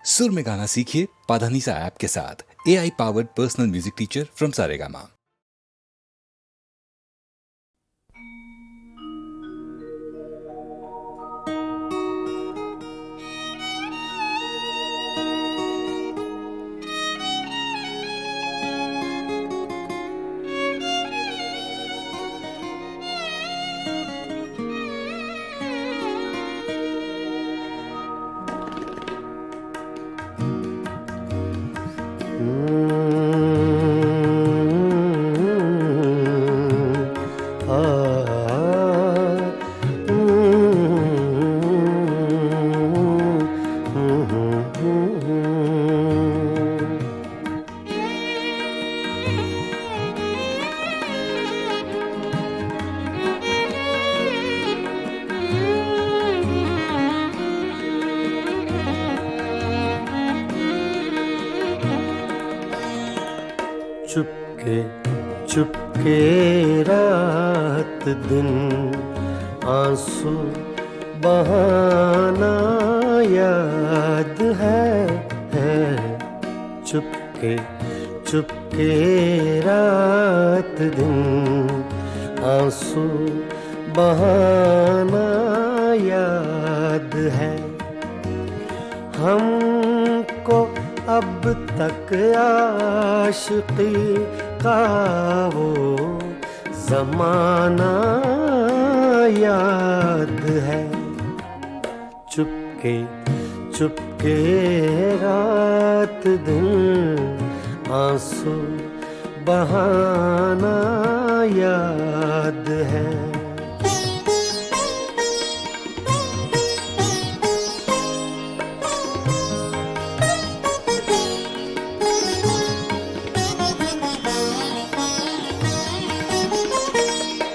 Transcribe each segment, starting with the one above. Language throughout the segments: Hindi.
सुर में गाना सीखिए पाधानीसा ऐप के साथ। AI powered personal music teacher from Saregama. Chupke Chupke रात दिन आंसू बहाना याद है। चुपके चुपके रात दिन आंसू बहाना याद है। हमको अब तक आशिकी का वो ज़माना याद है। चुपके चुपके रात दिन आंसू बहाना याद है।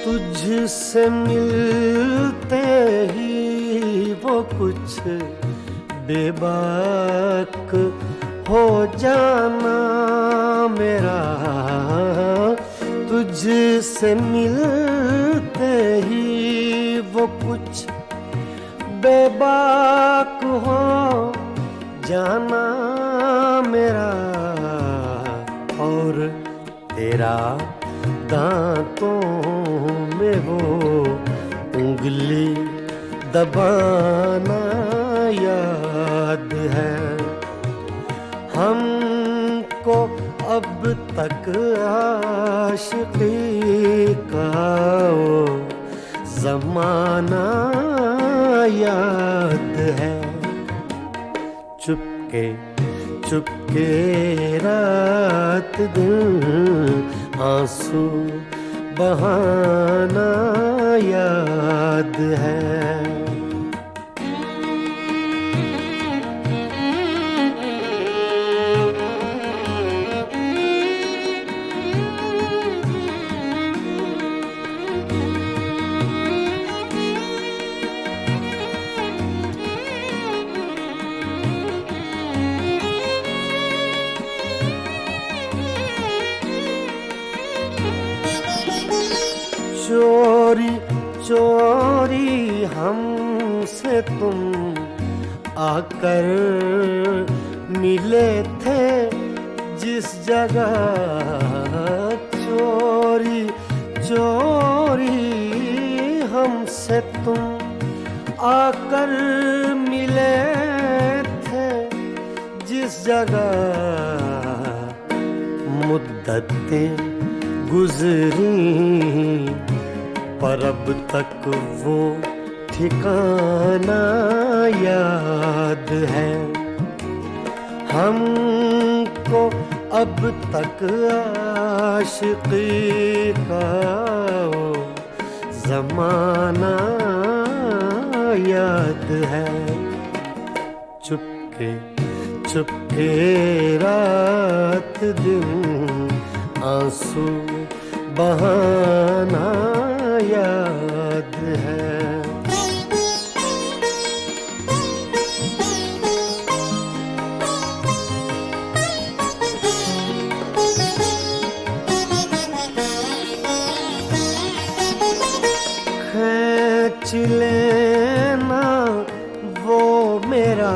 तुझसे मिलते ही वो कुछ बेबाक हो जाना मेरा। तुझसे मिलते ही वो कुछ बेबाक हो जाना मेरा। और तेरा दांतों में वो उंगली दबाना याद है। हमको अब तक आशिकी का वो ज़माना याद है। चुपके चुपके रात दिन आंसू बहाना याद है। चोरी चोरी हमसे तुम आकर मिले थे जिस जगह। चोरी चोरी हमसे तुम आकर मिले थे जिस जगह। मुद्दतें गुजरी पर अब तक वो ठिकाना याद है। हमको अब तक आशिकी का वो ज़माना याद है। चुपके चुपके रात दिन आंसू बहाना याद है। खींच लेना वो मेरा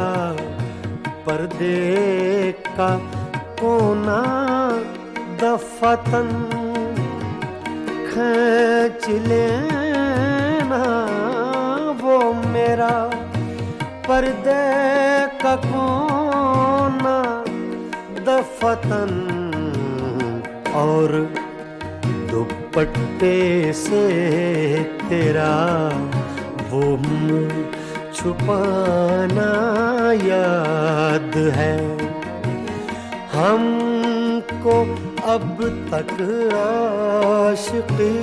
पर्दे का कोना दफातन खींच लेना वो मेरा पर्दे का कोना दफातन और दुपट्टे से तेरा वो मुंह छुपाना याद है। हमको अब तक आशिकी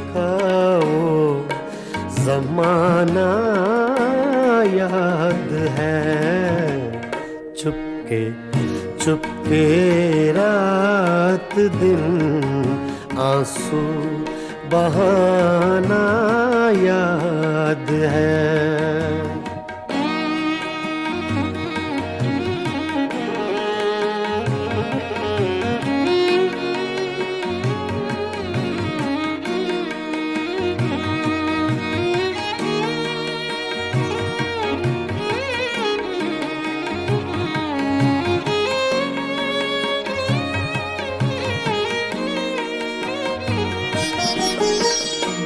का वो ज़माना याद है। चुपके चुपके रात दिन आंसू बहाना याद है।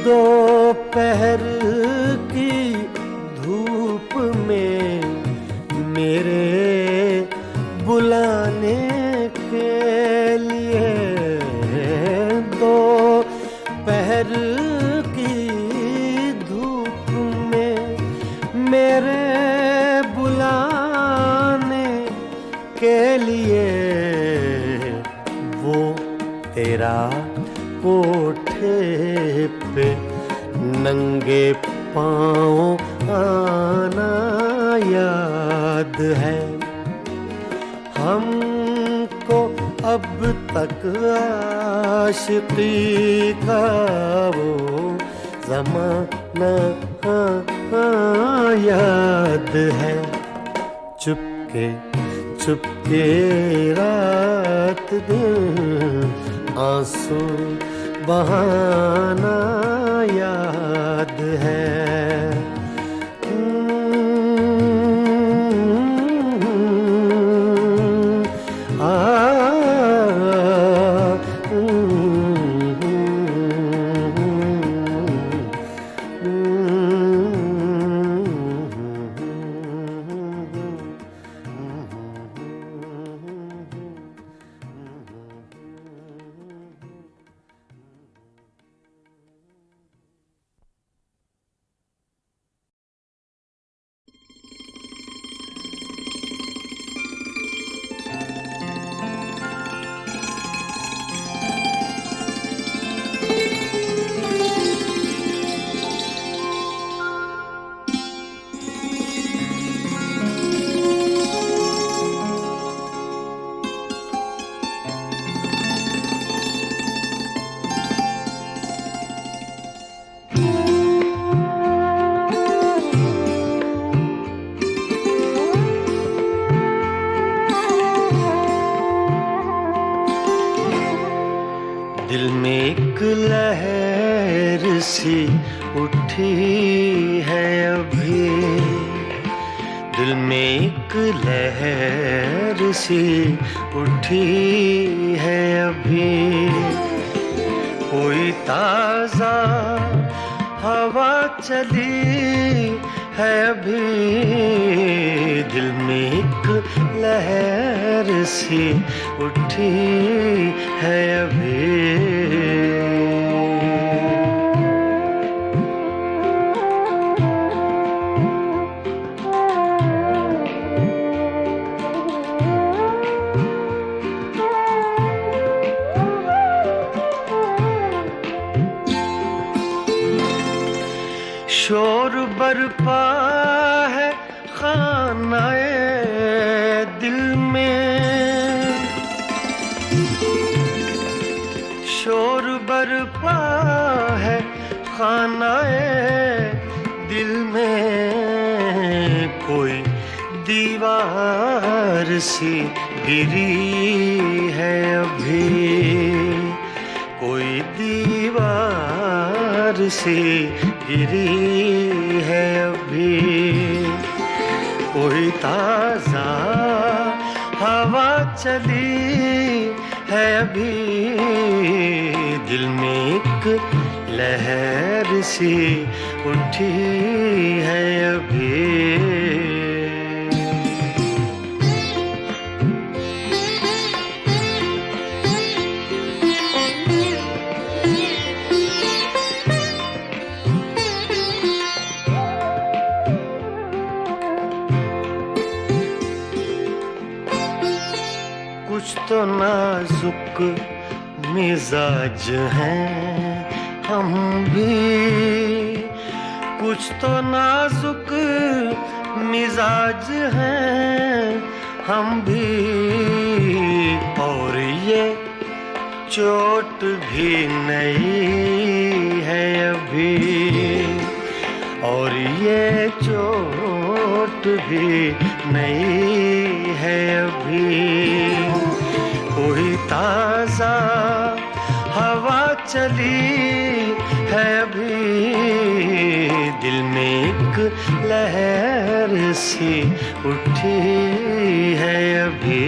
दोपहर की धूप में मेरे बुलाने के लिए, दोपहर की धूप में मेरे बुलाने के लिए वो तेरा कोठे पे नंगे पाँव आना याद है। हमको अब तक आशिकी का वो ज़माना याद है। चुपके चुपके रात दिन आंसू बहाना याद है। दिल में एक लहर सी उठी है अभी, दिल में एक लहर सी उठी है अभी। कोई ताज़ा हवा चली है अभी, दिल में एक लहर सी उठी है अभी। शोर बरपा है खानाए दिल में, शोर बरपा है खानाए दिल में। कोई दीवार सी गिरी है अभी, कोई दीवार सी गिरी है अभी। कोई ताज़ा हवा चली है अभी, दिल में एक लहर सी उठी है अभी। कुछ तो नाजुक मिजाज हैं हम भी, कुछ तो नाजुक मिजाज हैं हम भी, और ये चोट भी नहीं है अभी, और ये चोट भी नहीं है अभी। कोई ताजा हवा चली है अभी, दिल में एक लहर सी उठी है अभी।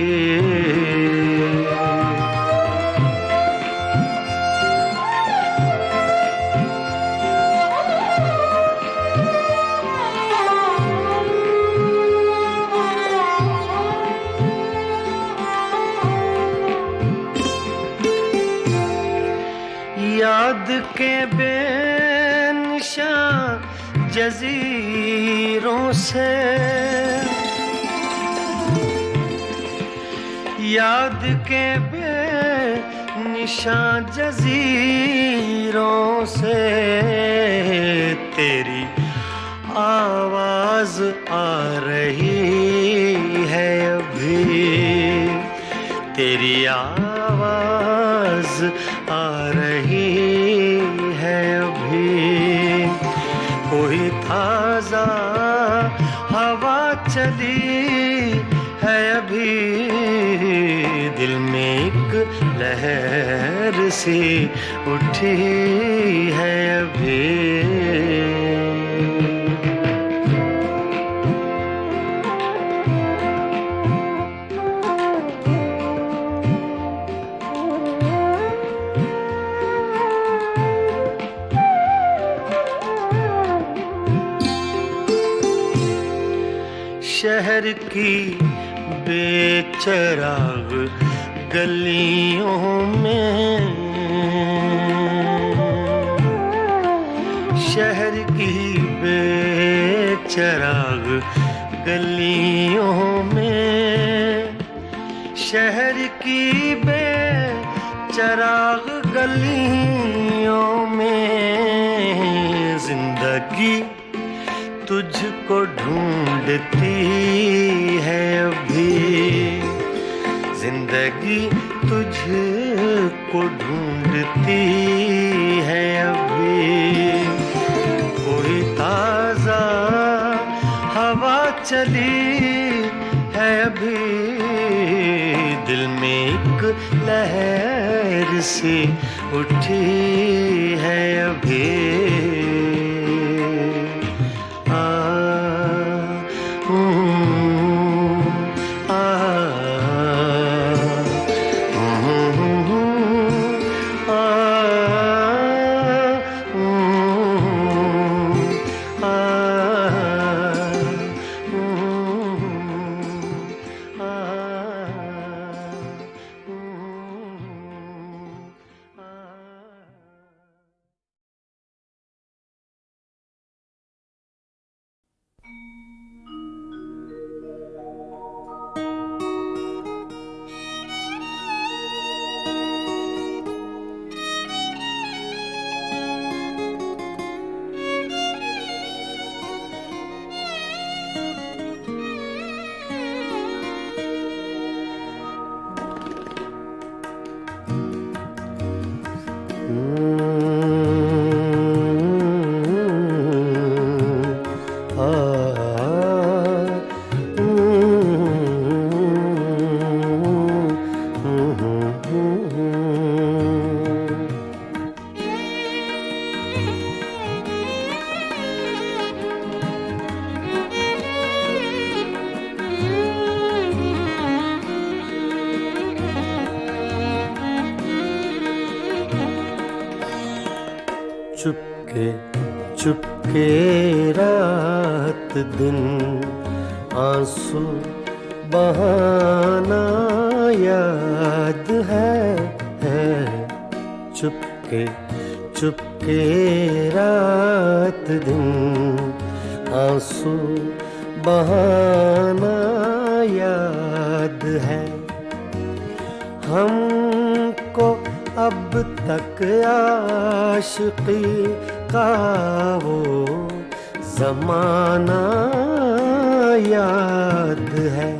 याद के बेनिशान जजीरों से, याद के बेनिशान जजीरों से, तेरी आवाज आ रही है अभी, तेरी आवाज आ रही है अभी। कोई ताजा हवा चली है अभी, दिल में एक लहर सी उठी है अभी। शहर की बेचराग गलियों में, शहर की बेचराग गलियों में, शहर की बेचराग गलियों में, जिंदगी तुझको ढूंढती है अभी, जिंदगी तुझको ढूंढती है अभी। कोई ताजा हवा चली है अभी, दिल में एक लहर सी उठी है अभी। चुपके चुपके रात दिन आंसू बहाना याद है। चुपके चुपके रात दिन आंसू बहाना याद है। हमको अब तक आशिकी का वो ज़माना याद है।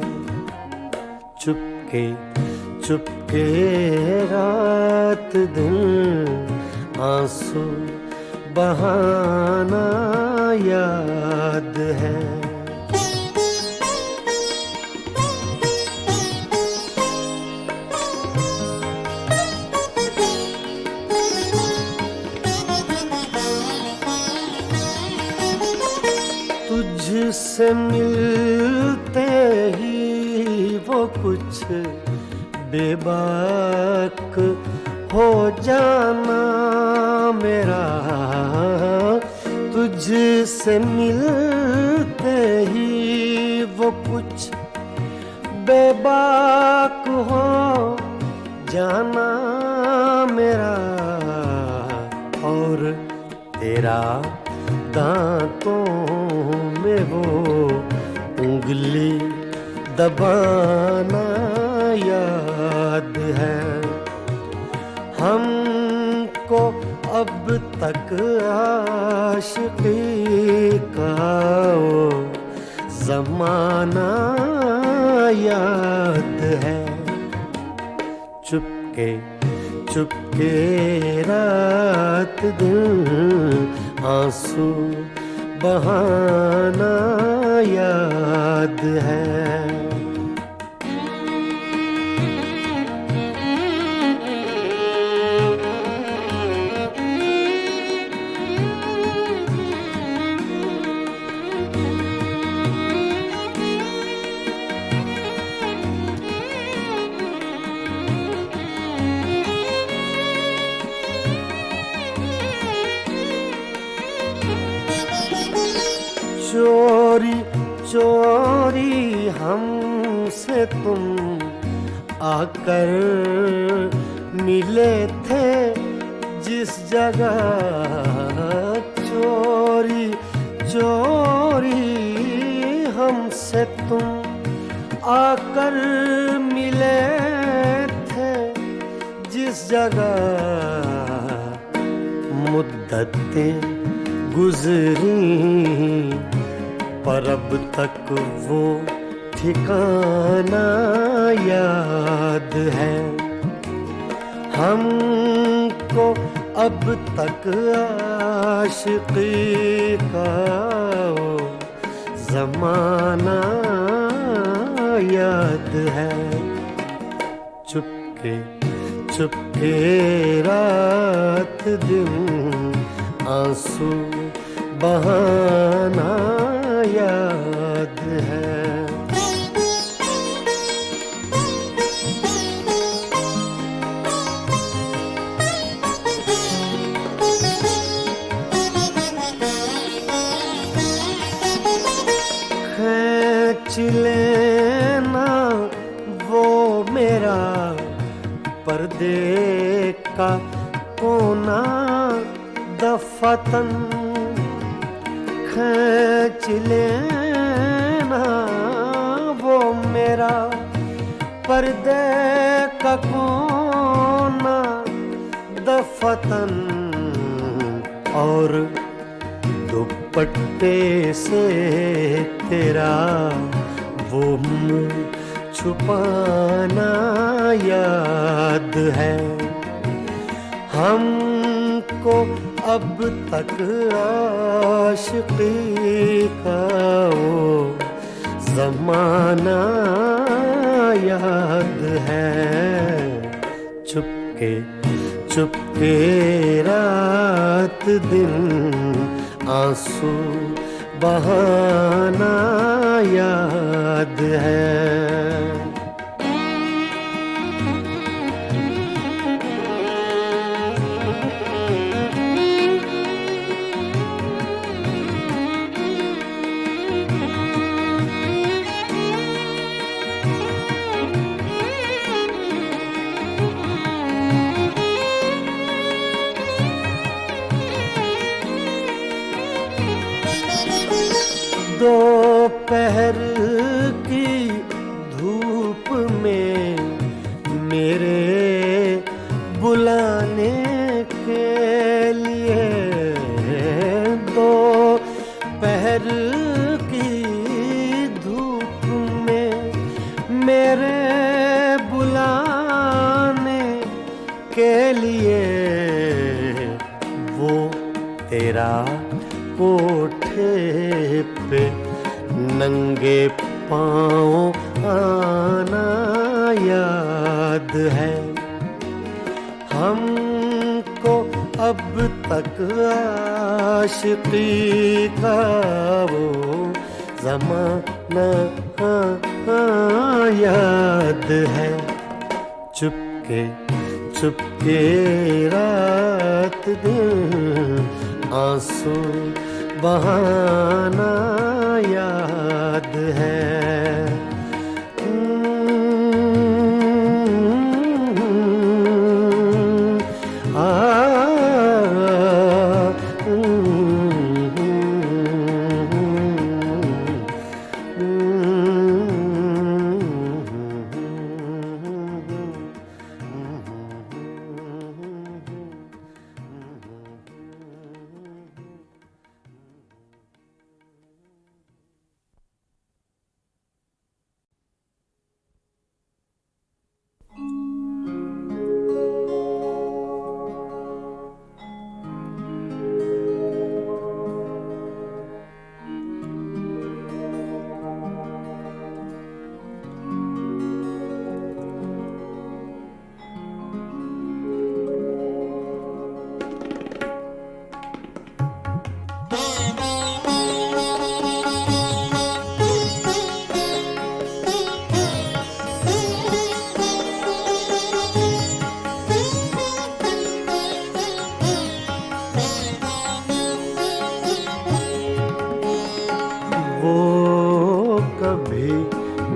चुपके चुपके रात दिन आंसू बहाना याद है। तुझसे मिलते ही वो कुछ बेबाक हो जाना मेरा। तुझसे मिलते ही वो कुछ बेबाक हो जाना मेरा। और तेरा दांतों में वो उंगली दबाना याद है। हमको अब तक आशिकी का वो ज़माना याद है। चुपके चुपके रात दिन आंसू बहाना याद है। चोरी चोरी हमसे तुम आकर मिले थे जिस जगह। चोरी चोरी हमसे तुम आकर मिले थे जिस जगह। मुद्दतें गुजरी पर अब तक वो ठिकाना याद है। हमको अब तक आशिकी का वो ज़माना याद है। चुपके चुपके रात दिन आंसू बहाना याद है। खींच लेना वो मेरा पर्दे का कोना दफतन। खींच लेना वो मेरा पर्दे का कोना दफतन। और दुपट्टे से तेरा वो मुँह छुपाना याद है। हमको अब तक आशिकी का वो ज़माना याद है। चुपके चुपके रात दिन आंसू बहाना याद है। धूप में मेरे बुलाने के लिए, दो पहर की धूप में मेरे बुलाने के लिए, वो तेरा कोठे पे नंगे पाँव आना याद है। हमको अब तक आशिकी का वो ज़माना याद है। चुपके चुपके रात दिन आंसू बहाना याद है।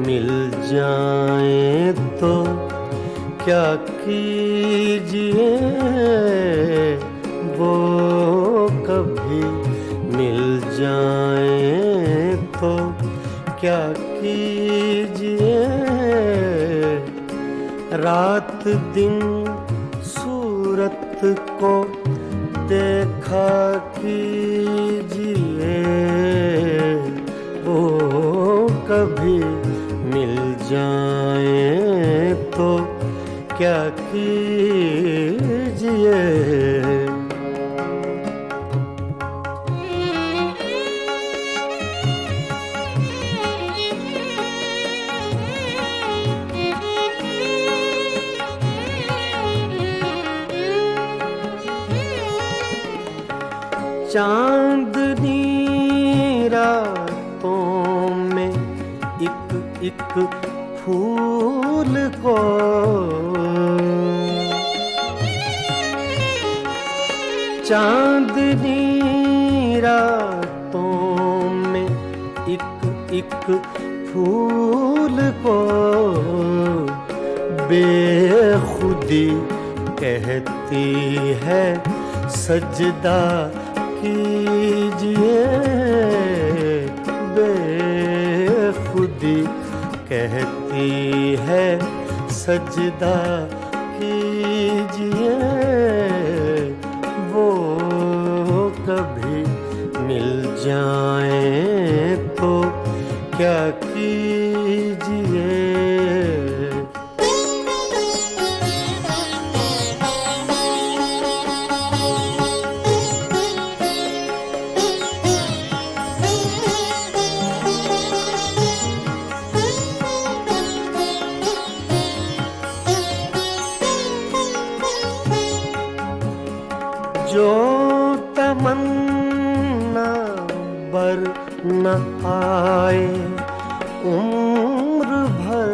मिल जाए तो क्या कीजिए, वो कभी मिल जाए तो क्या कीजिए। रात दिन सूरत को देखा कीजिए, वो कभी मिल जाए तो क्या कीजिए। चांदनी रातों में एक फूल को चांदनी रातों में एक फूल को बेखुदी कहती है सजदा कीजिए। बेखुदी कहती है सजदा कीजिए, वो कभी मिल जाए तो क्या कीजिए। जो तमन्ना बर न आए उम्र भर,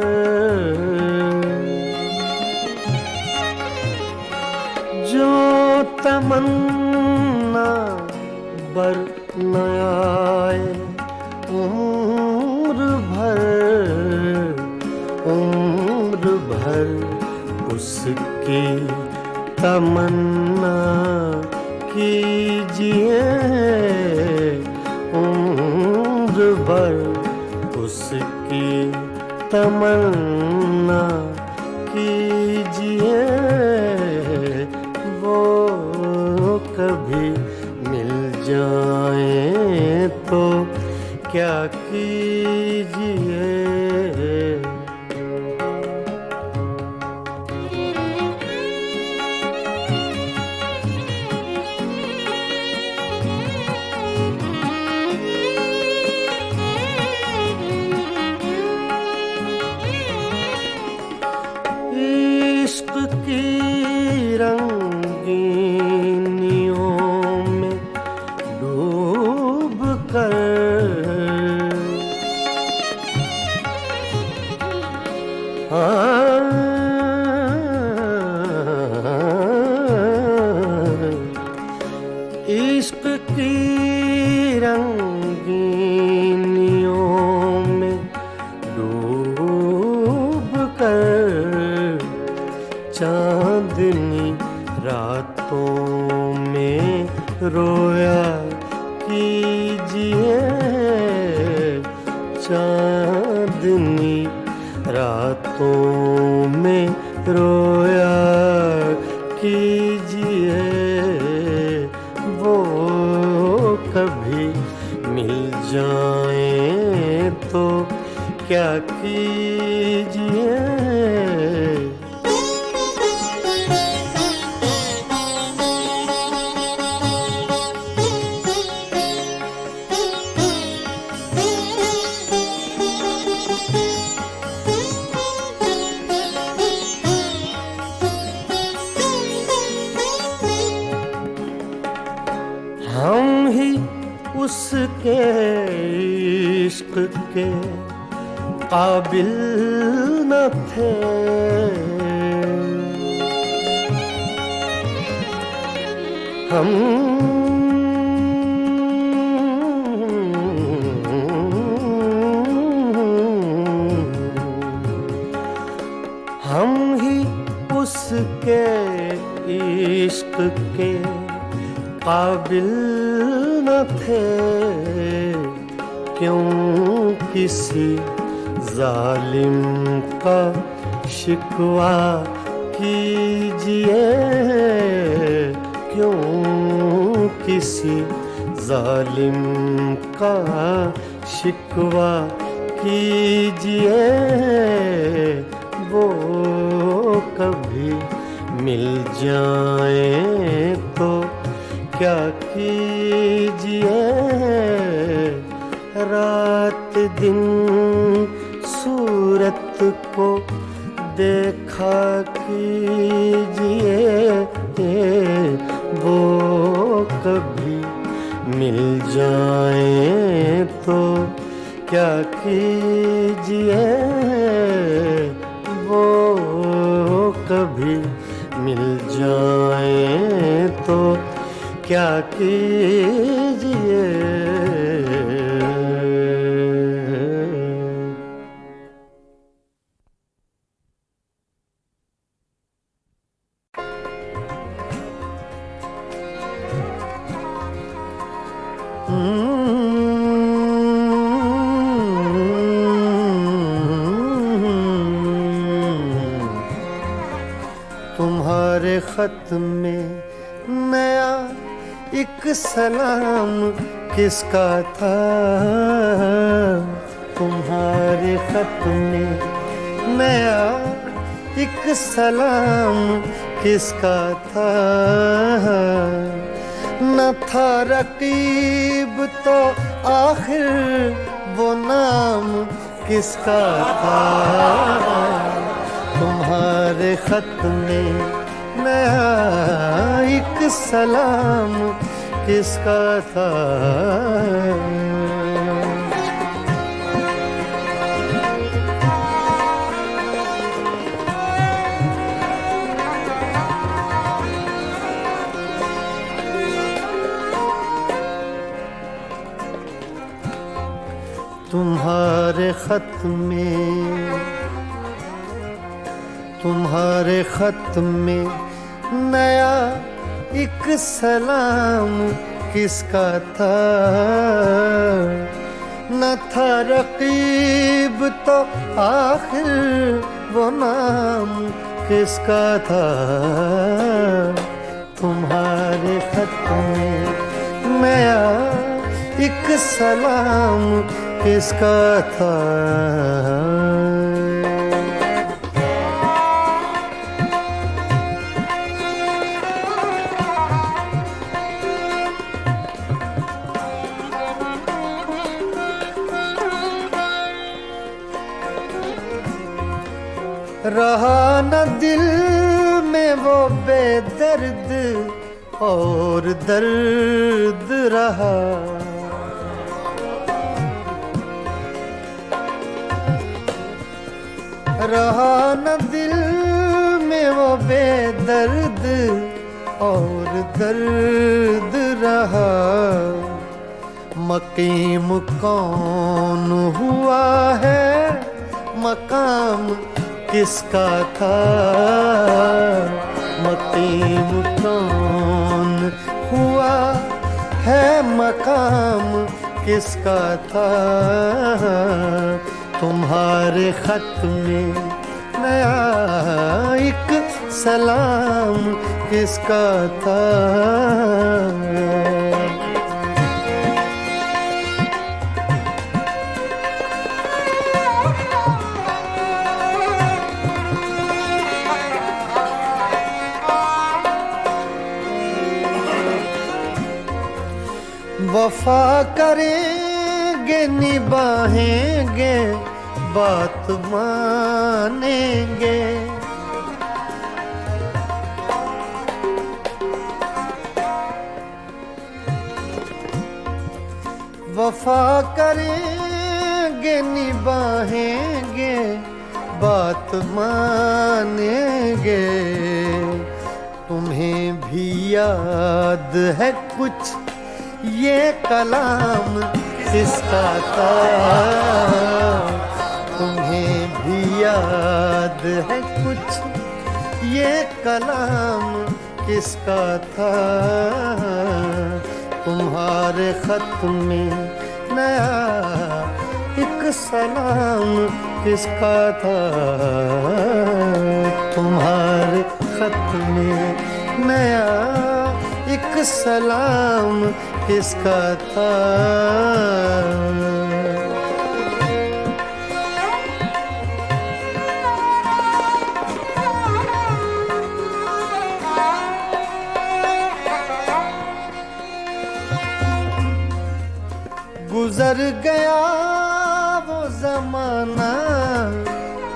जो तमन्ना बर न आए उम्र भर उसकी तमन्ना कीजिए। उम्र भर उसकी तमन्ना ना कीजिए, वो कभी मिल जाए तो क्या कीजिए। इश्क की रंगीनियों में डूब कर इश्क की रंगीनियों में डूब कर चांदनी रातों में रोया कीजिए, चांदनी रातों में रोया कीजिए, वो कभी मिल जाए तो क्या कीजिए। हम ही उसके इश्क के काबिल न थे, हम ही उसके इश्क के काबिल न थे, क्यों किसी जालिम का शिकवा कीजिए, क्यों किसी जालिम का शिकवा कीजिए, वो कभी मिल जाए तो क्या कीजिए। रात दिन सूरत को देखा कीजिए, वो कभी मिल जाए तो क्या कीजिए, वो कभी मिल जाए तो क्या कीजिए। तुम्हारे खत में नया एक सलाम किसका था, तुम्हारे खत में नया एक सलाम किसका था, न था रकीब तो आखिर वो नाम किसका था। तुम्हारे खत में नया एक सलाम किसका था। तुम्हारे खत में नया एक सलाम किसका था, न था रकीब तो आखिर वो किसका था, तुम्हारे खत में नया एक सलाम किसका था। रहा न दिल में वो बेदर्द और दर्द रहा, रहा न दिल में वो बेदर्द और दर्द रहा। मकीम कौन हुआ है, मकाम किसका था, मकीम कौन हुआ है, मकाम किसका था। तुम्हारे खत में नया एक सलाम किसका था। वफा करेंगे निभाएंगे बात मानेंगे, वफा करेंगे निभाएंगे बात मानेंगे। तुम्हें भी याद है कुछ ये कलाम किसका था, तुम्हें भी याद है कुछ ये कलाम किसका था। तुम्हारे खत में नया एक सलाम किसका था, तुम्हारे खत में नया एक सलाम किसका था। गुजर गया वो जमाना,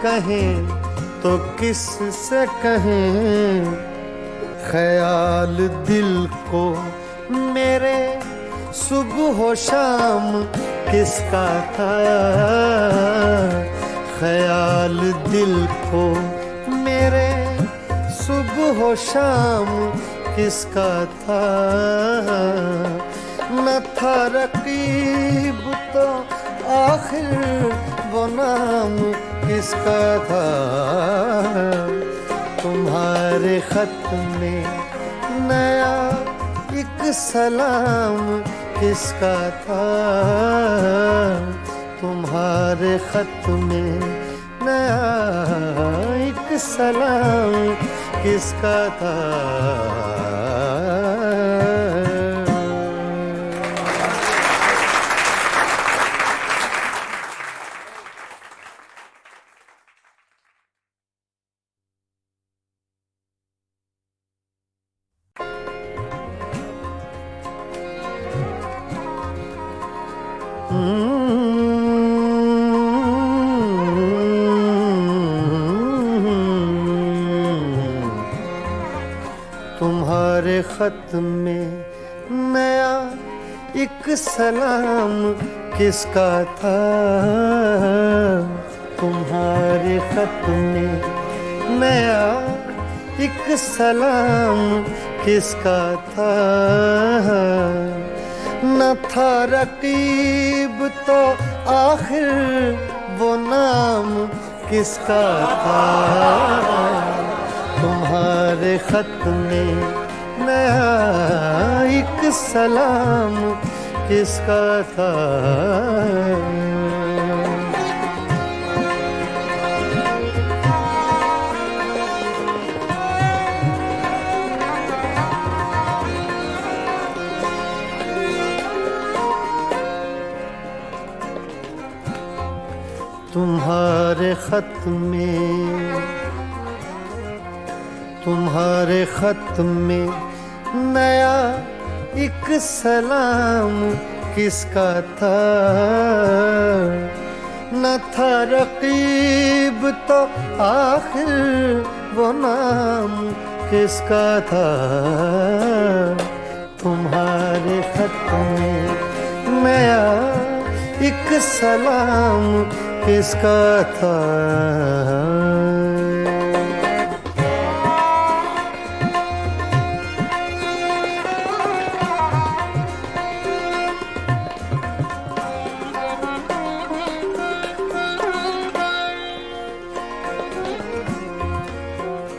कहें तो किस से कहें, ख्याल दिल को मेरे सुबह शाम किसका था। ख्याल दिल को मेरे सुबह शाम किसका था। न था रकीब तो आखिर वो नाम किसका था। तुम्हारे खत में नया एक सलाम किसका था। तुम्हारे खत में नया एक सलाम किसका था। तुम्हारे खत में नया एक सलाम किसका था। तुम्हारे खत में नया एक सलाम किसका था। न था रकीब तो आखिर वो नाम किसका था। तुम्हारे खत में नया एक सलाम किसका था। खत में, तुम्हारे खत में नया एक सलाम किसका था, न था रकीब तो आखिर वो नाम किसका था। तुम्हारे खत में नया एक सलाम किसका था।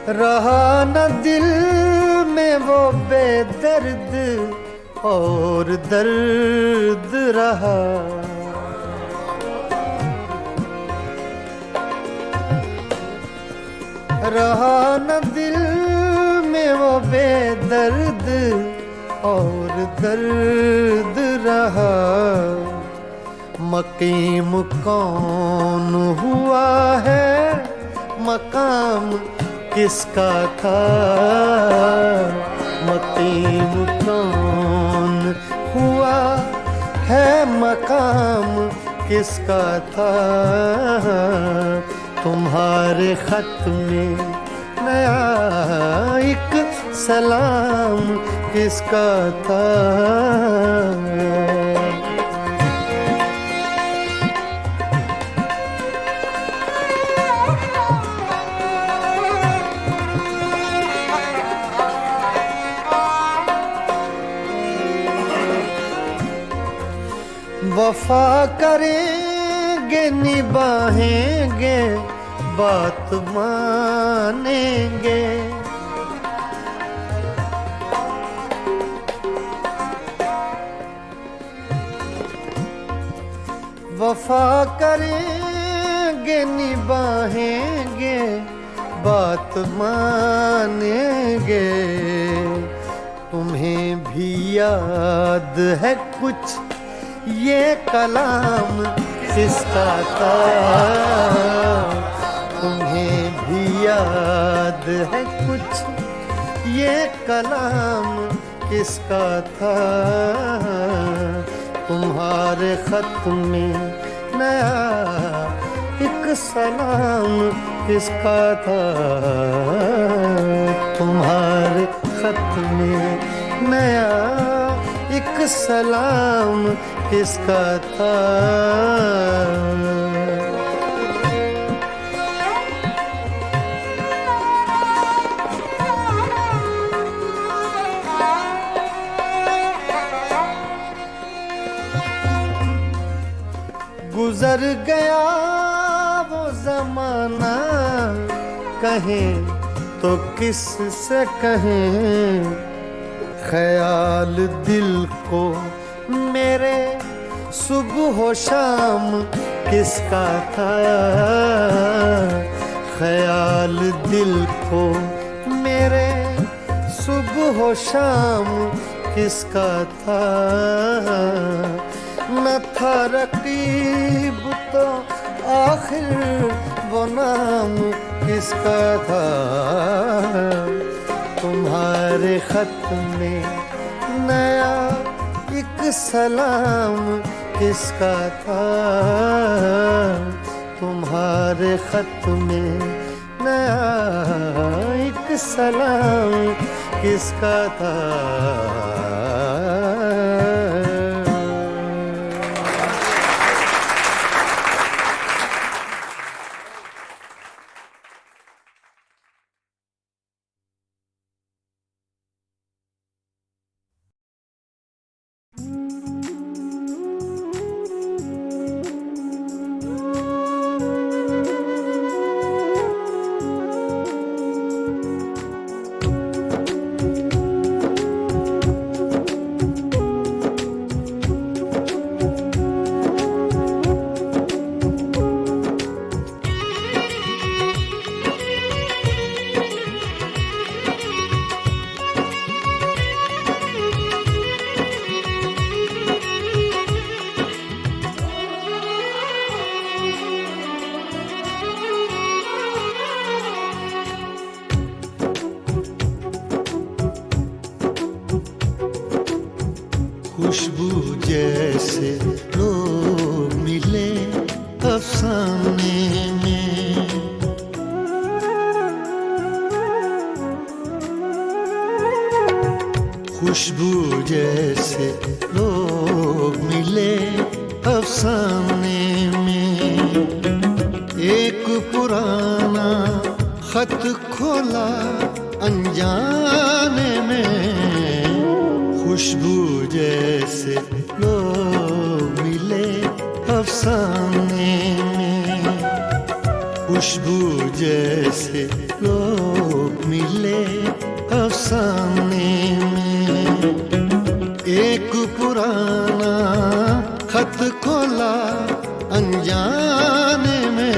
रहा न दिल में वो बेदर्द और दर्द रहा, रहा न दिल में वो बेदर्द और दर्द रहा। मकीम कौन हुआ है, मकाम किसका था। मकीम कौन हुआ है, मकाम किसका था। तुम्हारे खत में नया एक सलाम किसका था। वफा करेंगे निभाएंगे बात मानेंगे, वफा करेंगे निभाएंगे बात मानेंगे। तुम्हें भी याद है कुछ ये कलाम किसका था। तुम्हें भी याद है कुछ ये कलाम किसका था। तुम्हारे खत में नया एक सलाम किसका था। तुम्हारे खत में नया एक सलाम किसका था। गुजर गया वो जमाना, कहें तो किस से कहें। ख्याल दिल को मेरे सुबह शाम किसका था। ख्याल दिल को मेरे सुबह शाम किसका था। न था रकीब तो आखिर वो नाम किसका था। तुम्हारे खत में नया एक सलाम किसका था। तुम्हारे खत में नया एक सलाम किसका था। खुशबू जैसे लोग मिले अफसाने में। खुशबू जैसे लोग मिले अफसाने में। एक पुराना खत खोला अनजाने में। खुशबू जैसे लोग मिले अफसाने में। खुशबू जैसे लोग मिले अफसाने में। एक पुराना खत खोला अनजाने में।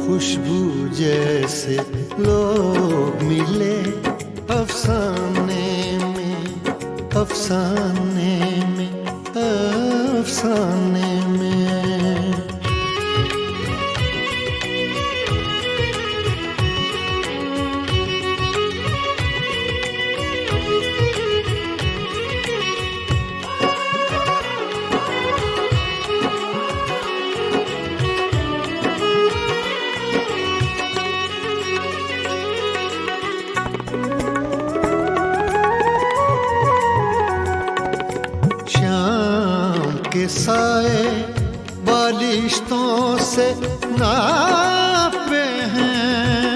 खुशबू जैसे लोग मिले अफसाने में, अफसाने में, अफसाने में। के साए बालिश्तों से नापे हैं।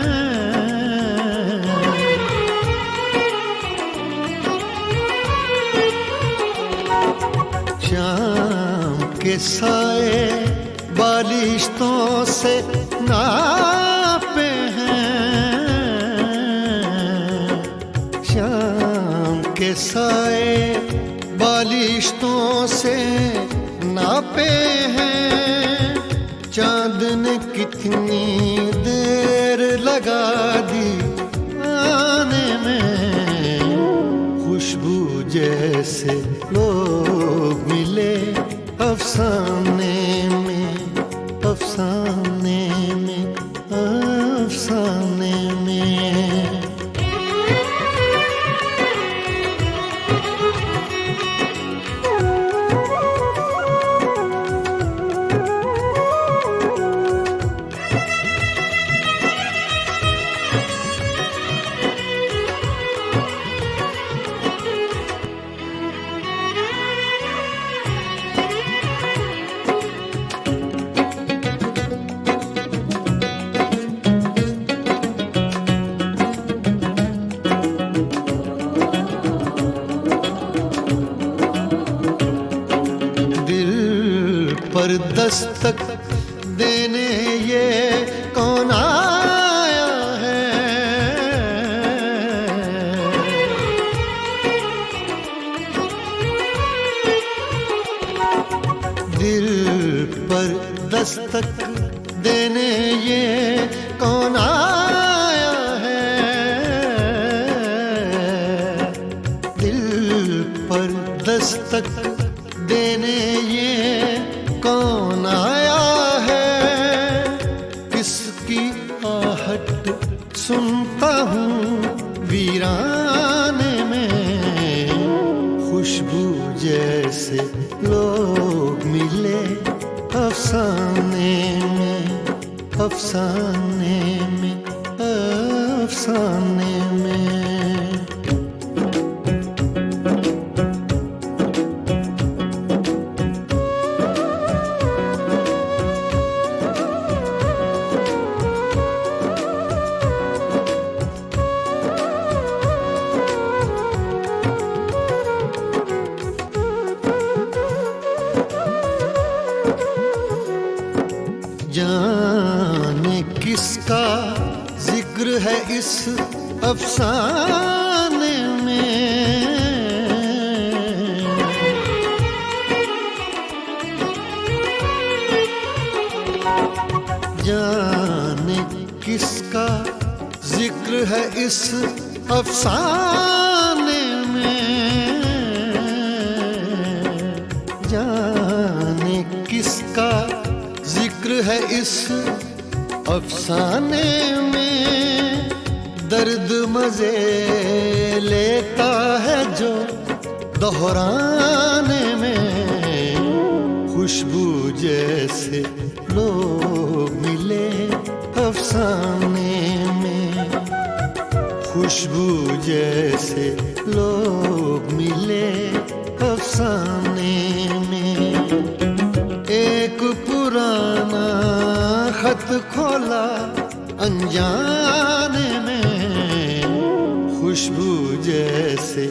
शाम के साए बालिश्तों से नापे हैं। शाम के साए बालिश्तों से नापे हैं। चांद ने कितनी देर लगा दी आने में। खुशबू जैसे लोग मिले अफसाने में, अफसाने में, अफसाने में। पर दस्तक देने ये कौन आया है। दिल पर दस्तक देने ये कौन आया है। दिल पर दस्तक देने ये कौन आया है। किसकी आहट सुनता हूँ वीराने में। खुशबू जैसे लोग मिले अफसाने में, अफसाने में, अफसाने में। जाने किसका जिक्र है इस अफसाने में। जाने किसका जिक्र है इस अफसाने में। जाने किसका जिक्र है इस अफसाने में। दर्द मजे लेता है जो दोहराने में खुशबू जैसे लोग मिले अफसाने में, खुशबू जैसे लोग मिले अफसाने में। एक पुराना खत खोला अनजाने में, खुशबू जैसे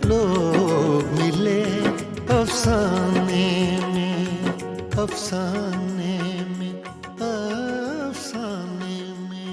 लोग मिले अफसाने में, अफसाने में, अफसाने में।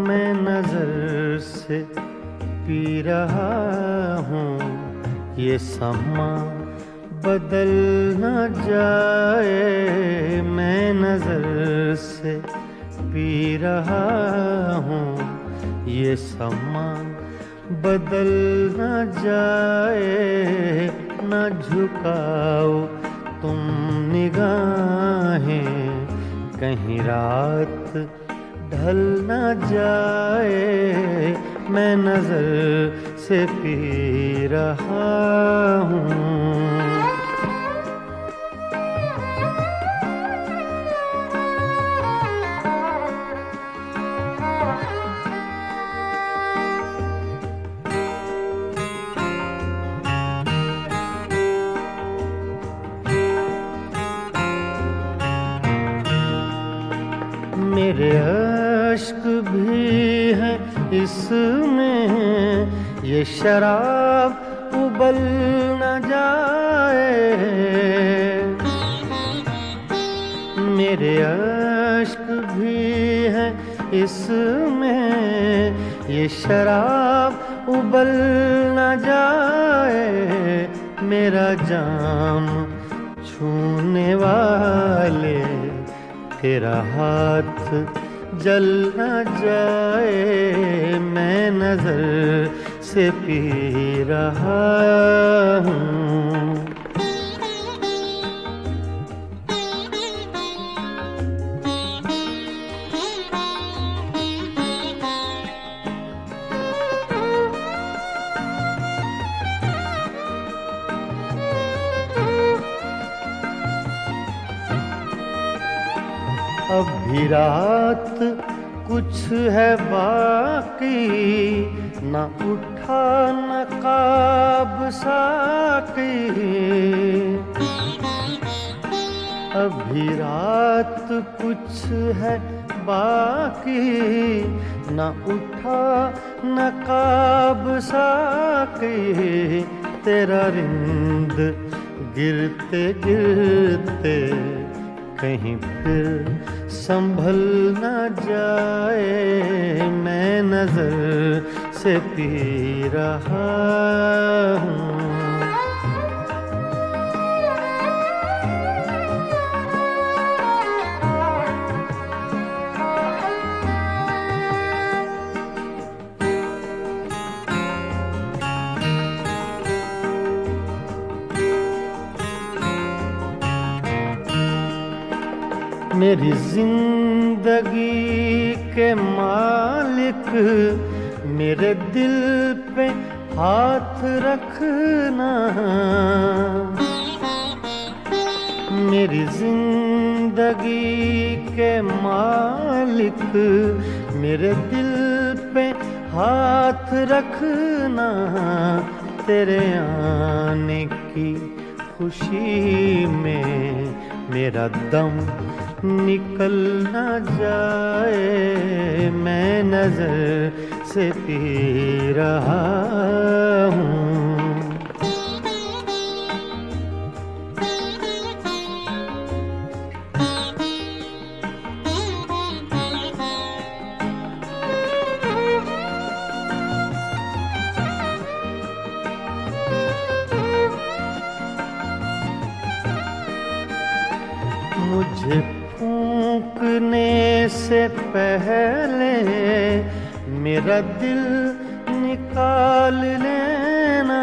मैं नजर से पी रहा हूँ ये समा बदल न जाए। मैं नजर से पी रहा हूँ ये समा बदल न जाए। न झुकाओ तुम निगाहें कहीं रात ढल न जाए। मैं नजर से पी रहा हूँ। मेरे अश्क भी है इसमें, ये शराब उबल न जाए। मेरे अश्क भी है इसमें, ये शराब उबल न जाए। मेरा जाम छूने वाले तेरा हाथ जल न जाए। मैं नजर से पी रहा हूँ। अब भी रात कुछ है बाकी, न उठा नकाब साकी। अब भी रात कुछ है बाकी, न उठा नकाब साकी। तेरा रिंद गिरते गिरते कहीं फिर संभल न जाए। मैं नजर से पी रहा हूँ। मेरी जिंदगी के मालिक मेरे दिल पे हाथ रखना। मेरी जिंदगी के मालिक मेरे दिल पे हाथ रखना। तेरे आने की खुशी में मेरा दम निकल न जाए। मैं नजर से पी रहा हूँ। मेरा दिल निकाल लेना,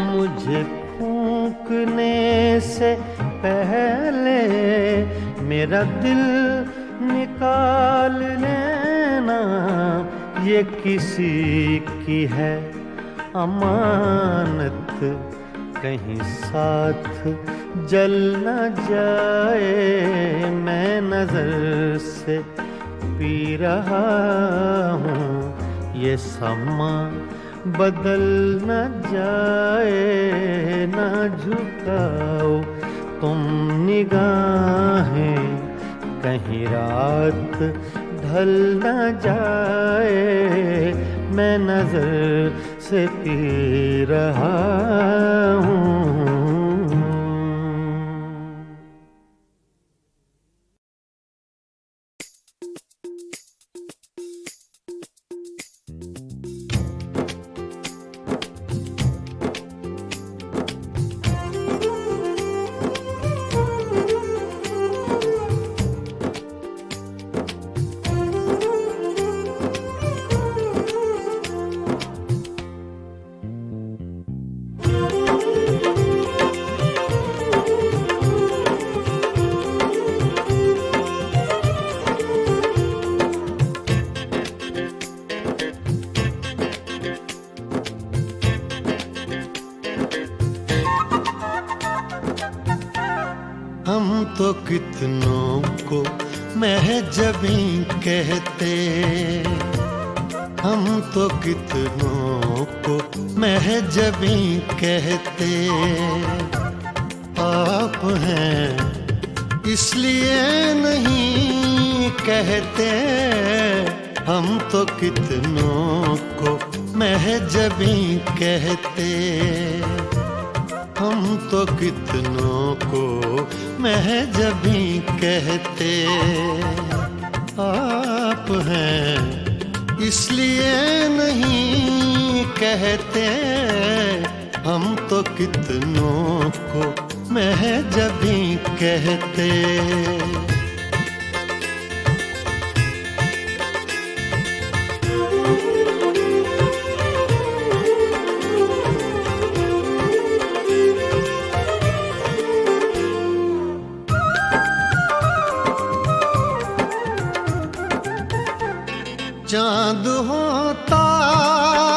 मुझे फूंकने से पहले मेरा दिल निकाल लेना। ये किसी की है अमानत, कहीं साथ जल न जाए। मैं नजर से पी रहा हूँ, ये समा बदल न जाए। न झुकाओ तुम निगाहें, कहीं रात ढल न जाए। मैं नजर से पी रहा हूँ। हम तो कितनों को महजबी कहते, हम तो कितनों को महजबी कहते। आप हैं इसलिए नहीं कहते, हम तो कितनों को महजबी कहते। हम तो कितनों को महजबी कहते। आप हैं इसलिए नहीं कहते, हम तो कितनों को महजबी कहते। चाँद होता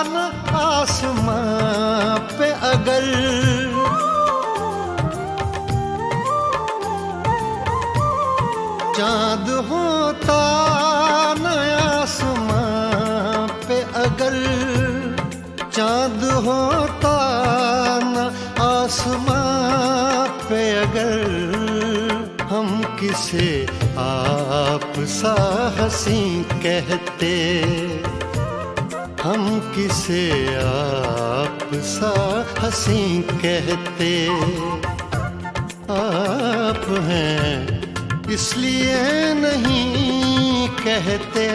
न आसमां पे अगर, चाँद होता न आसमां पे अगर, चाँद होता न आसमां पे अगर, हम किसे आप सा हंसी कहते, हम किसे आप सा हंसी कहते। आप हैं इसलिए नहीं कहते,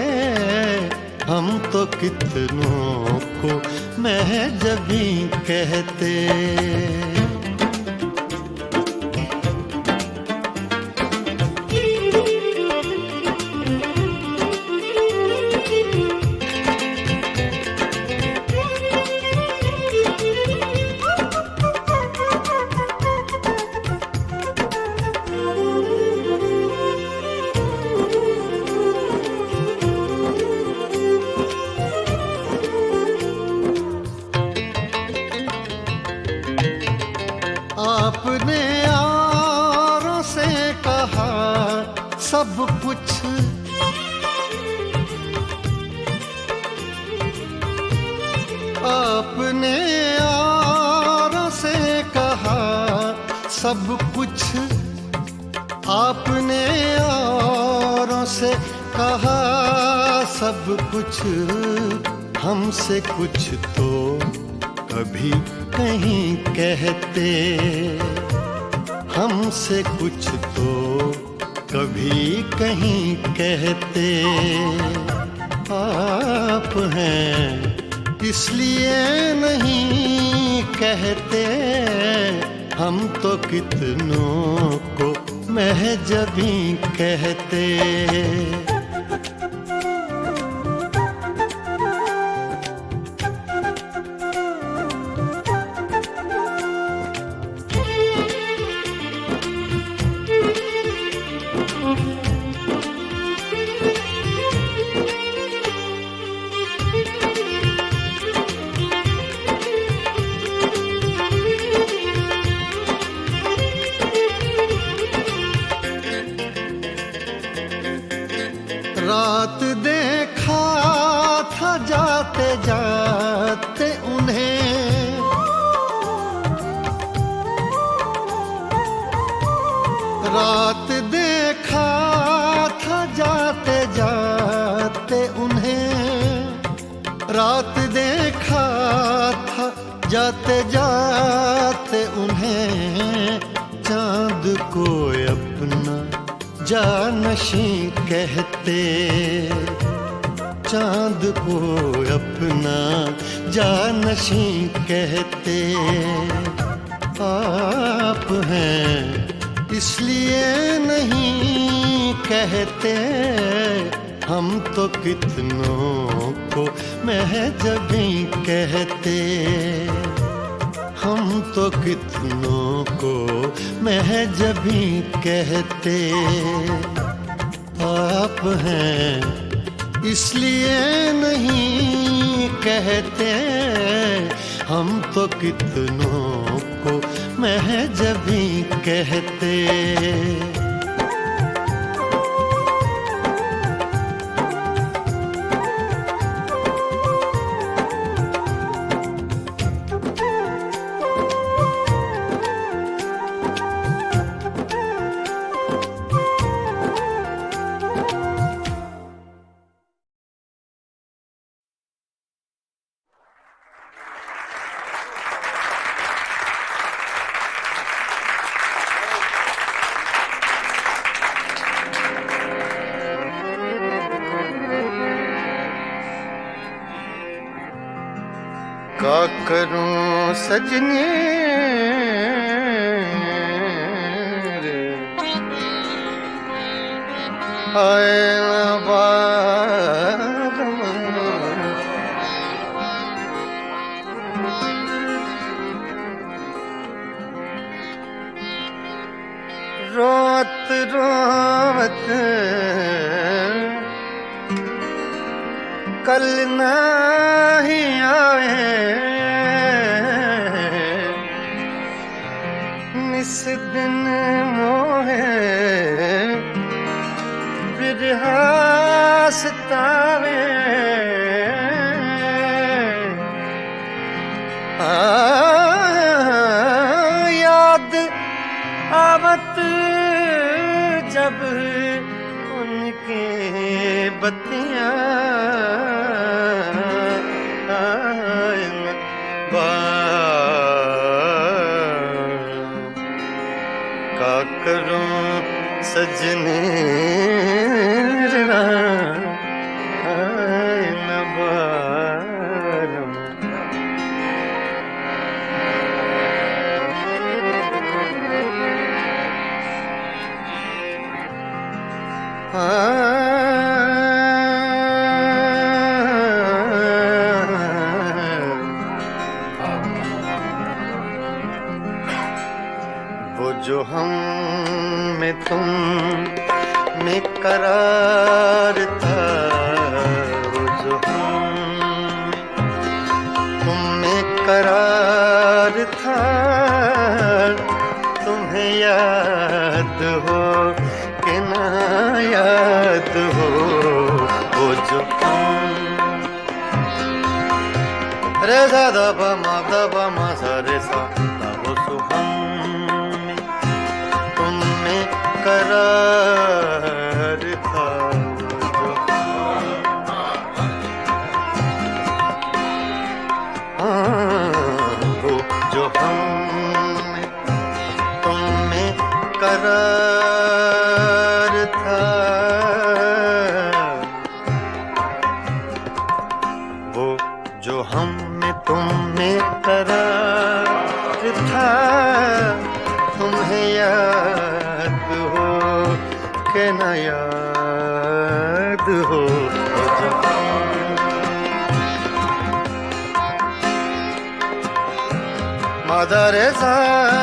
हम तो कितनों को महजबी कहते। आपने यारों से कहा सब कुछ, आपने यारों से कहा सब कुछ, आपने यारों से कहा सब कुछ। हमसे कुछ तो कभी कहीं कहते, हमसे कुछ तो कभी कहीं कहते। आप हैं इसलिए नहीं कहते, हम तो कितनों को महजबी कहते। रात देखा था जाते जाते उन्हें, रात देखा था जाते जाते उन्हें, रात देखा था जाते जाते उन्हें, चांद को अपना जानशी कहते, चांद को अपना जानशी कहते। आप हैं इसलिए नहीं कहते, हम तो कितनों को महजबी कहते, हम तो कितनों को महजबी कहते। आप हैं इसलिए नहीं कहते, हम तो कितनों को महजबी कहते। का करूं सजनी रे, आए बारम, रोत रोत कल नहीं आए, निस दिन मोहे बिरहा सतावे, याद आवत जब उनके बत्तियां, का करूं सजने न बारम, वो जो हम में तुम में करार था, वो जो हम तुम में करार था, तुम्हें याद हो कि ना याद हो, वो जो हम रे सा दा प म सा रे सा दा वो सो हम करार था, वो जो हम तुम में करार था, वो जो हम में तुम में करार था, तुम्हें याद हो के न याद हो, मादा रे सा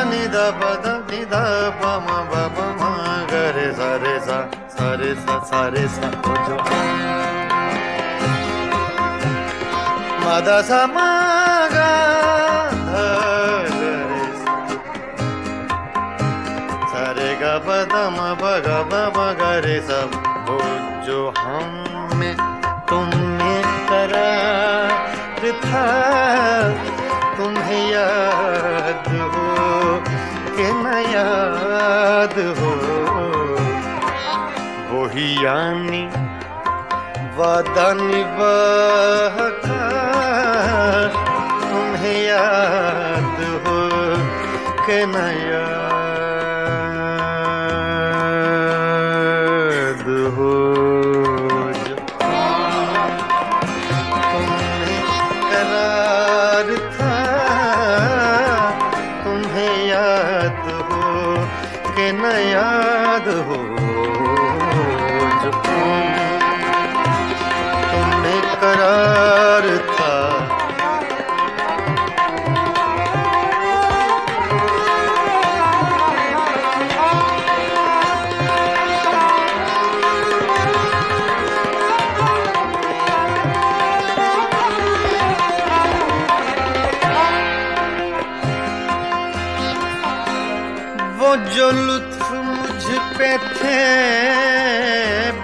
नि दा प द नि दा प म ब प म ग रे सा रे सा सा रे सा सा रे सा, वो जो मादा सा म ग ध रे सा रे ग प द म प ग प म ग रे सा, वो जो हम में तुमने करार था, तुम्हें याद हो कि न याद हो, वही यानी वादा निभाका, तुम्हें याद हो कि न याद हो, जो तुम्हें करार था, तुम्हें याद हो कि न याद हो, जो तुम्हें करार था। वो जो लुत्फ मुझ पे थे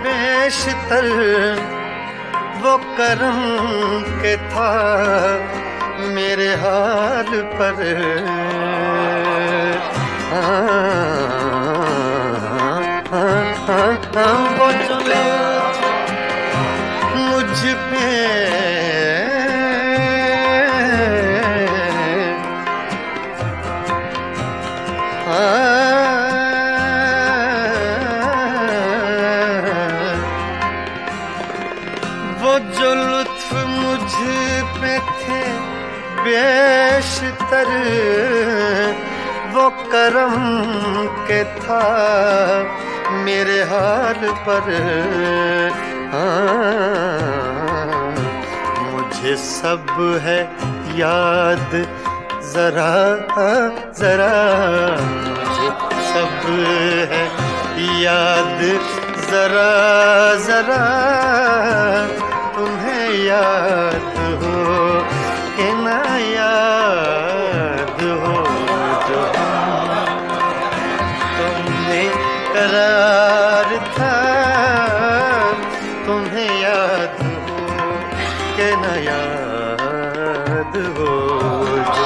बेशतर, वो करम के था मेरे हाल पर। वो जो लुत्फ मुझ पे वो जो लुत्फ मुझ पे थे बेशतर, वो करम के था मेरे हाल पर। मुझे सब है याद जरा जरा, मुझे सब है याद जरा जरा, तुम्हें याद हो कि न याद हो, जो तुम्हें करार था, तुम्हें याद हो कि न याद हो, जो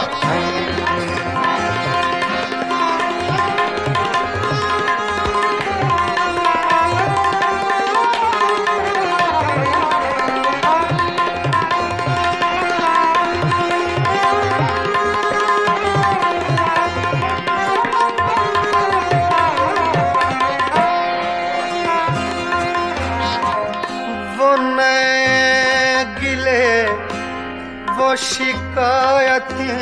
वो शिकायतें,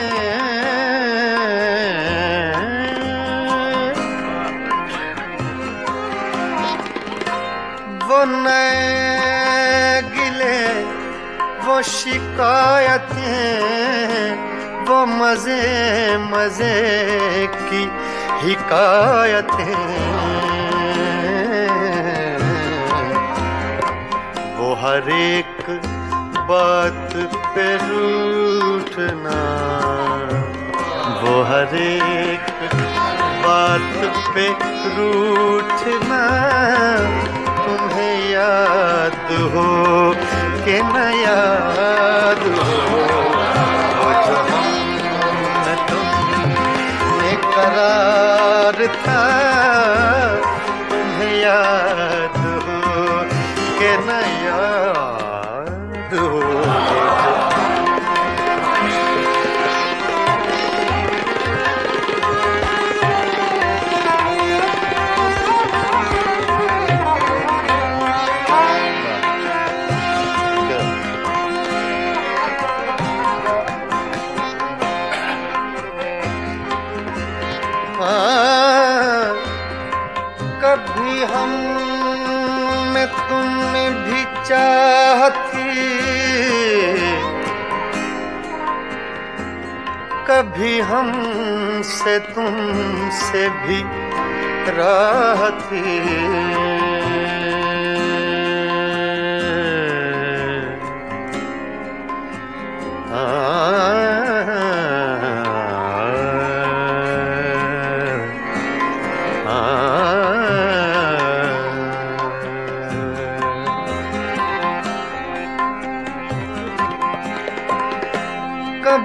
वो नए गिले, वो शिकायतें, वो मजे मजे की हिकायतें, वो हर एक बात पे रूठना, वो हर एक बात पे रूठना, तुम्हें याद हो कि न याद हो, वो जो हम तुमने करार था, तुम्हें याद हो कि न याद हो। कभी हम में तुमने भी चाहती, कभी हमसे तुमसे भी राहती,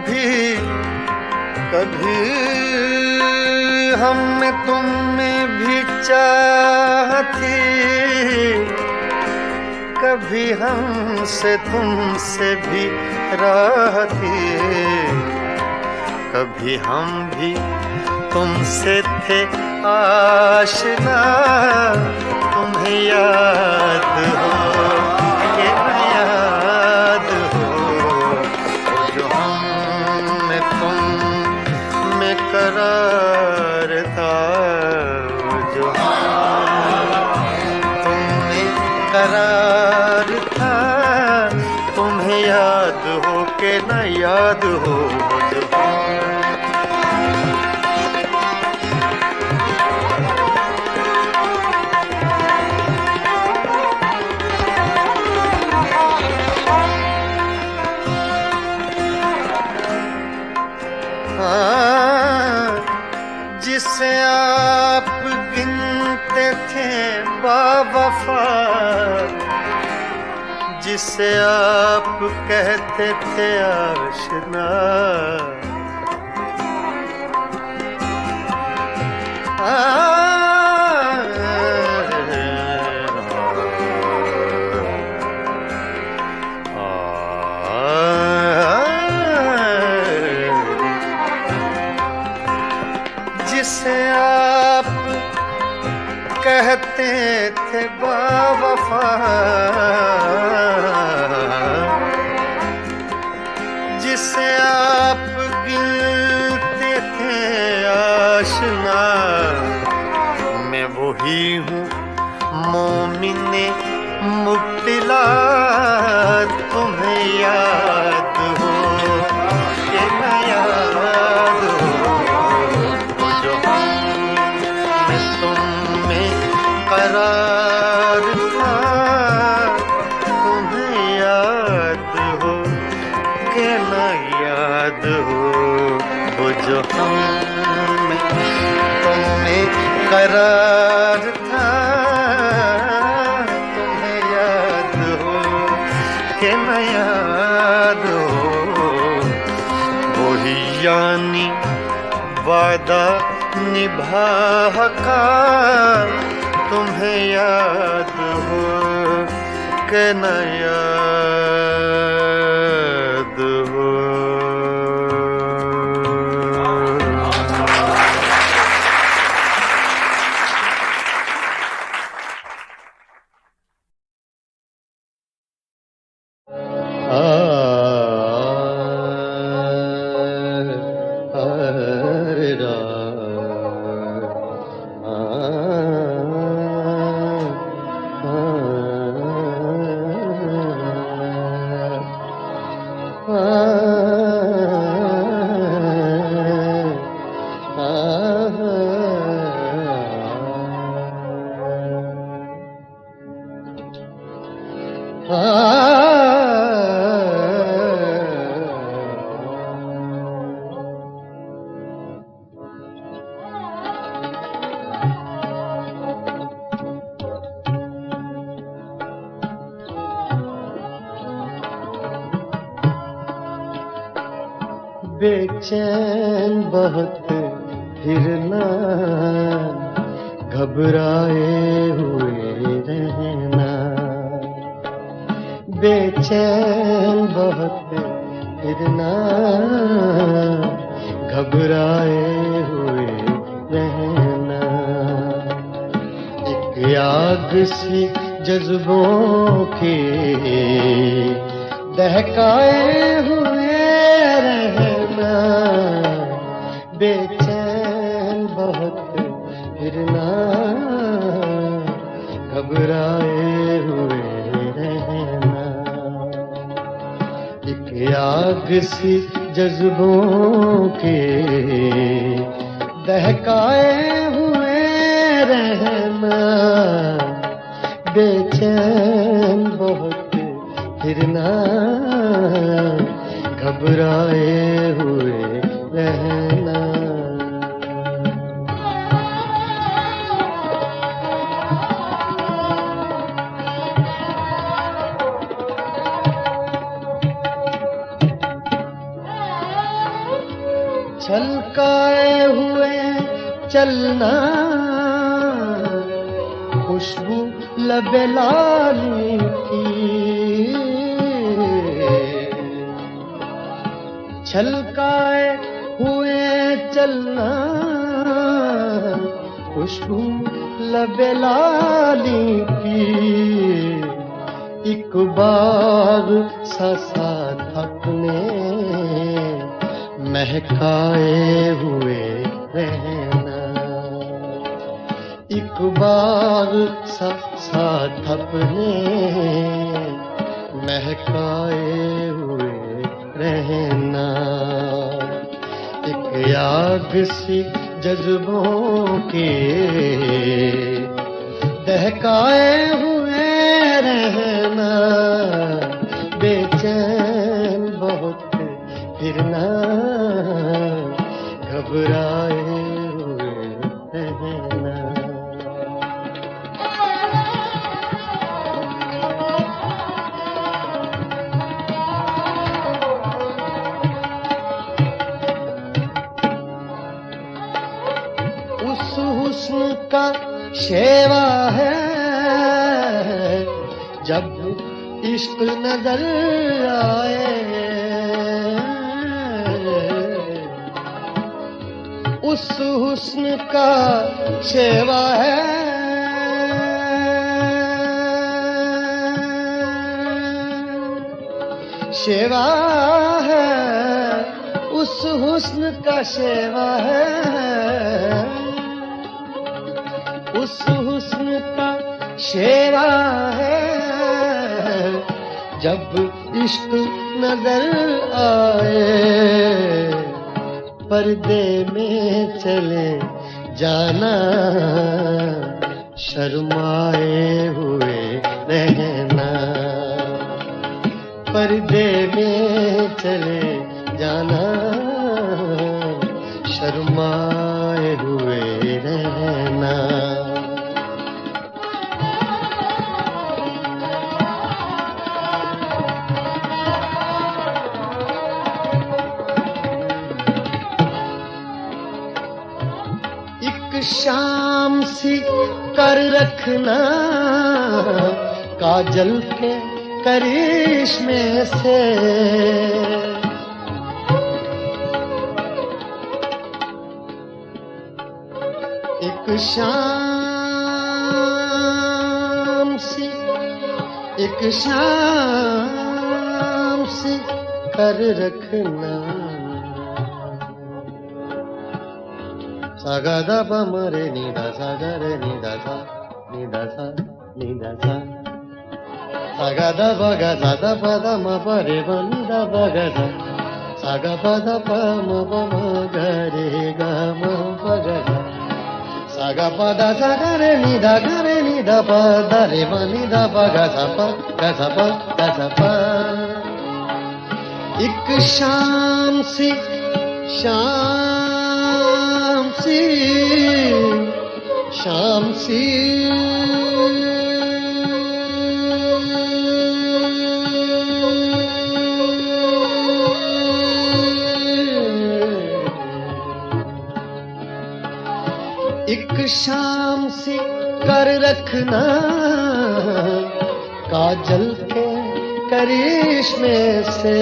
कभी कभी हम में तुम में भी चाह थी, कभी हमसे तुमसे भी राह थी, कभी हम भी तुमसे थे आशना। तुम्हें याद हो कि न याद हो, जो हम में तुम में करार था, जो तुम में करार था। तुम्हें याद हो कि न याद हो, जो जिसे आप गिनते थे बावफा, जिसे आप कहते थे आशना, जिसे आप कहते थे बावफा, जिसे आप गिनते थे आशना, मैं वही हूँ मोमिने मुब्तिला। तुम्हें याद हो कि न याद हो, जो मैं तुम में करार था। तुम्हें याद हो कि न याद हो, वो जो हम में तुम में करार था। तुम्हें याद हो कि न याद हो, वही यानी वादा निभा का। तुम्हें याद हो कि न याद हो। बेचैन बहुत फिरना, घबराए हुए रहना। बेचैन बहुत फिरना, घबराए हुए रहना। एक आग सी जज्बों की दहकाए हुए रहना। बेचैन बहुत फिरना, घबराए हुए रहना। एक आग सी जज्बों के दहकाए हुए रहना। बेचैन बहुत फिरना, घबराए हुए रहना। छलकाए हुए चलना, खुशबू लबे लाली की। छलकाए हुए चलना, खुशबू लबे लाली की। एक बाग सा अपने महकाए हुए रहना। एक बाग सा अपने महकाए हुए रहना। एक आग सी जज्बों के दहकाए हुए रहना। बेचैन बहुत फिरना, घबराए हुए रहना। उस हुस्न का शेवा है जब इश्क नजर आए। उस हुस्न का शेवा है शेवा है। उस हुस्न का शेवा है। उस हुस्न का शेवा है जब इश्क नजर आए। पर्दे में चले जाना, शर्माए हुए रहना। पर्दे में चले जाना, शर्माए हुए रहना। एक शाम सी कर रखना, काजल के करिश्मे से। एक शाम सी कर रखना। सागा दा पा मरे नी दा सा गा रे नी दा सा नी दा सा नी दा सा। सागा दा पा गा सा दा पा दा म प रे ब नी दा पा गा सा। सागा पा दा पा म प म ग रे गा म प गा सा। सागा पा दा सा गा रे नी दा पा दा रे ब नी दा पा गा सा पा गा सा पा गा सा पा। एक शाम सी शाम सी एक शाम सी कर रखना, काजल के करिश्मे से।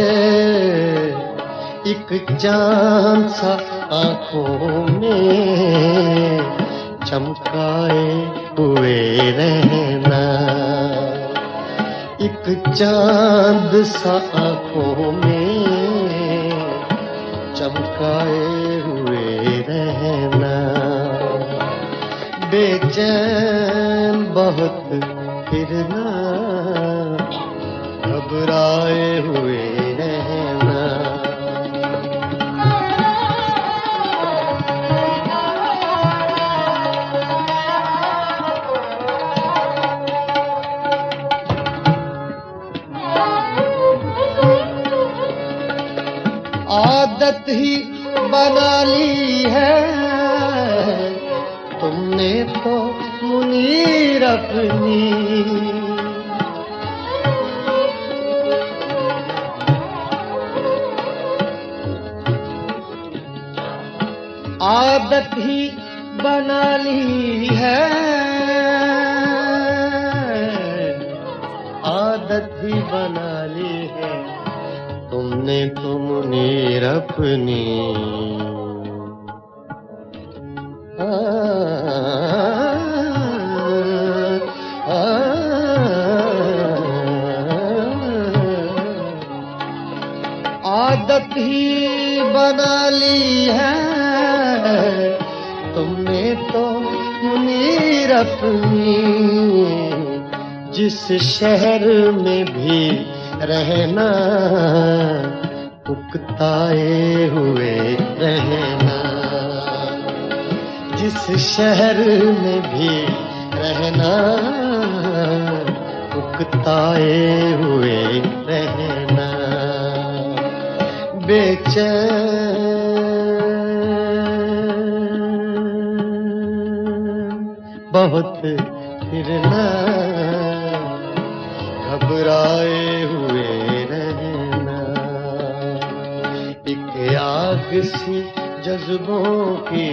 एक चांद सा आंखों में चमकाए हुए रहना। एक चांद सा आंखों में चमकाए हुए रहना। बेचैन बहुत फिरना, घबराए हुए रहना। आदत ही बना ली है तुमने तो मुनीर अपनी। आदत ही बना ली है, आदत ही बना ली है तुमने तो मुनीर अपनी। आदत ही बना ली है तुमने तो मुनीर अपनी। जिस शहर में भी रहना उकताए हुए रहना, जिस शहर में भी रहना उकताए हुए रहना। बेचैन बहुत फिरना, घबराए हुए रहना। एक आग सी जज्बों की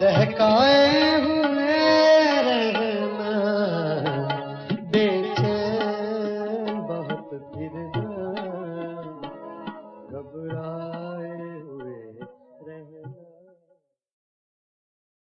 दहकाए हुए रहना। बेचैन बहुत फिरना, घबराए